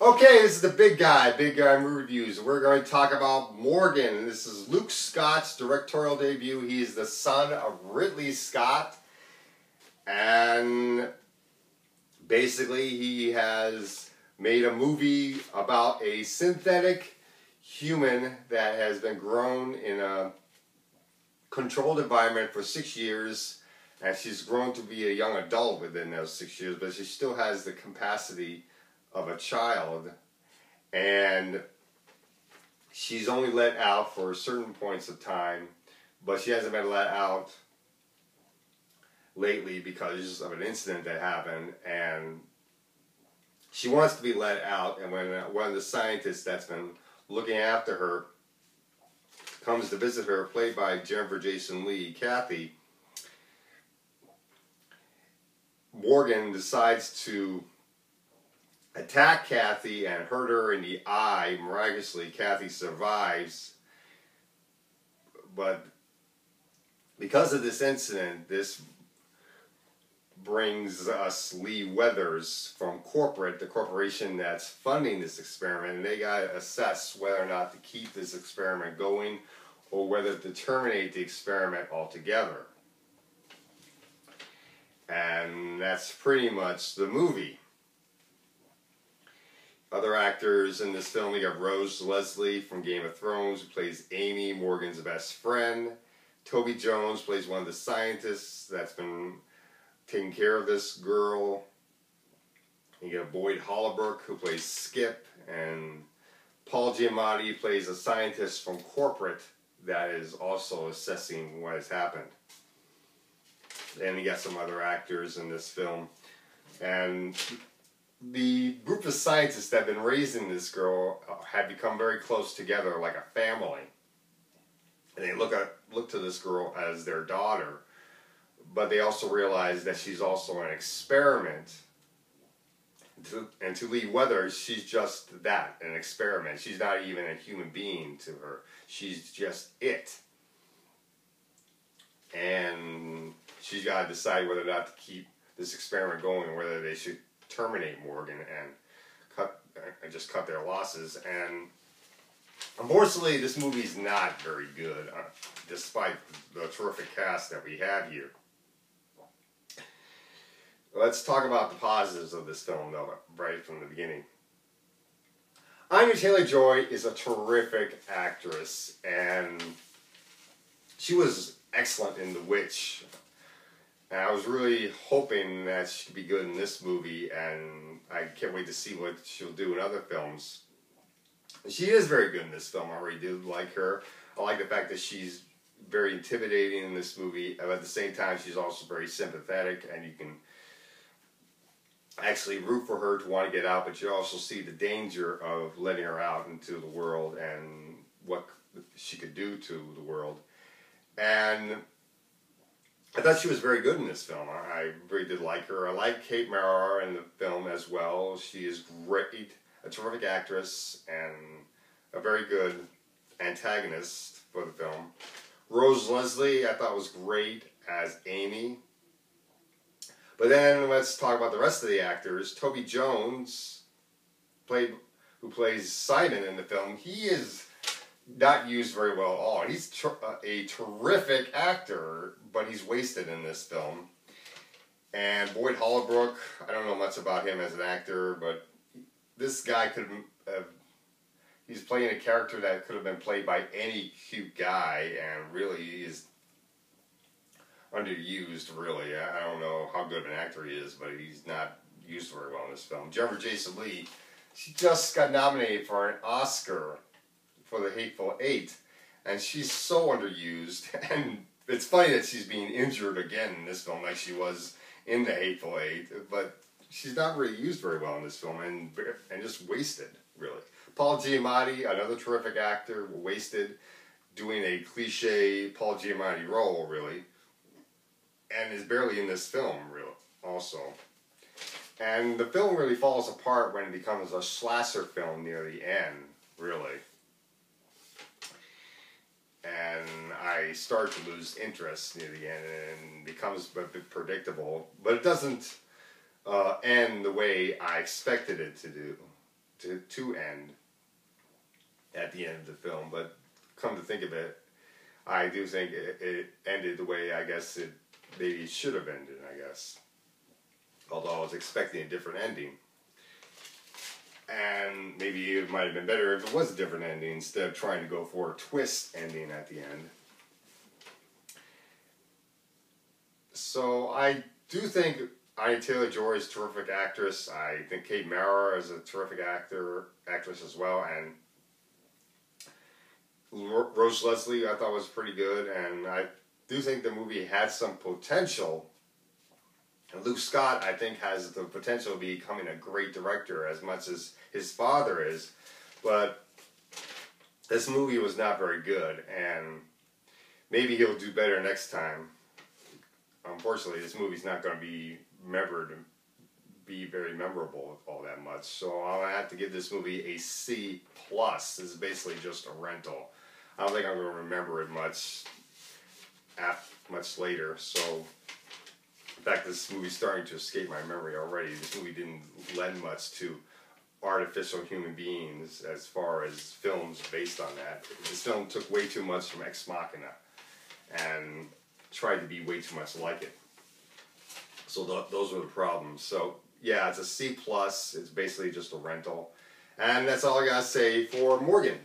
Okay, this is the big guy movie reviews. We're going to talk about Morgan. This is Luke Scott's directorial debut. He is the son of Ridley Scott, and basically he has made a movie about a synthetic human that has been grown in a controlled environment for 6 years, and she's grown to be a young adult within those 6 years, but she still has the capacity of a child, and she's only let out for certain points of time, but she hasn't been let out lately because of an incident that happened, and she wants to be let out. And when one of the scientists that's been looking after her comes to visit her, played by Jennifer Jason Leigh, Kathy, Morgan decides to attack Kathy and hurt her in the eye. Miraculously, Kathy survives, but because of this incident, this brings us Lee Weathers from the corporation that's funding this experiment, and they got to assess whether or not to keep this experiment going or whether to terminate the experiment altogether. And that's pretty much the movie. Other actors in this film, we got Rose Leslie from Game of Thrones, who plays Amy, Morgan's best friend. Toby Jones plays one of the scientists that's been taking care of this girl. You got Boyd Holbrook, who plays Skip, and Paul Giamatti plays a scientist from corporate that is also assessing what has happened. And you got some other actors in this film. And the group of scientists that have been raising this girl have become very close together, like a family. And they look to this girl as their daughter, but they also realize that she's also an experiment. And to Lee Weathers, she's just that, an experiment. She's not even a human being to her. She's just it. And she's got to decide whether or not to keep this experiment going, or whether they should terminate Morgan and just cut their losses. And unfortunately, this movie's not very good, despite the terrific cast that we have here. Let's talk about the positives of this film, though, right from the beginning. Anya Taylor-Joy is a terrific actress, and she was excellent in The Witch. And I was really hoping that she could be good in this movie, and I can't wait to see what she'll do in other films. She is very good in this film. I really do like her. I like the fact that she's very intimidating in this movie, but at the same time she's also very sympathetic, and you can actually root for her to want to get out, but you also see the danger of letting her out into the world and what she could do to the world. And I thought she was very good in this film. I really did like her. I like Kate Mara in the film as well. She is great, a terrific actress, and a very good antagonist for the film. Rose Leslie, I thought was great as Amy. But then let's talk about the rest of the actors. Toby Jones, who plays Simon in the film, he is not used very well at all. He's a terrific actor, but he's wasted in this film. And Boyd Holbrook, I don't know much about him as an actor, but this guy could have, he's playing a character that could have been played by any cute guy, and really is underused, really. I don't know how good of an actor he is, but he's not used very well in this film. Jennifer Jason Leigh, she just got nominated for an Oscar for The Hateful Eight, and she's so underused. And it's funny that she's being injured again in this film, like she was in The Hateful Eight, but she's not really used very well in this film, and just wasted, really. Paul Giamatti, another terrific actor, wasted, doing a cliche Paul Giamatti role, really, and is barely in this film, really, also. And the film really falls apart when it becomes a slasher film near the end, really. And I start to lose interest near the end, and it becomes a bit predictable. But it doesn't end the way I expected it to do. to end at the end of the film. But come to think of it, I do think it ended the way I guess it maybe should have ended, I guess. Although I was expecting a different ending. And maybe it might have been better if it was a different ending instead of trying to go for a twist ending at the end. So I do think Anya Taylor-Joy is a terrific actress. I think Kate Mara is a terrific actress as well. And Rose Leslie I thought was pretty good. And I do think the movie had some potential. And Luke Scott, I think, has the potential of becoming a great director as much as his father is. But this movie was not very good, and maybe he'll do better next time. Unfortunately, this movie's not going to be very memorable all that much. So I'll have to give this movie a C+. This is basically just a rental. I don't think I'm going to remember it much later. So in fact, this movie's starting to escape my memory already. This movie didn't lend much to artificial human beings as far as films based on that. This film took way too much from Ex Machina and tried to be way too much like it. So those were the problems. So yeah, it's a C+. It's basically just a rental. And that's all I gotta say for Morgan.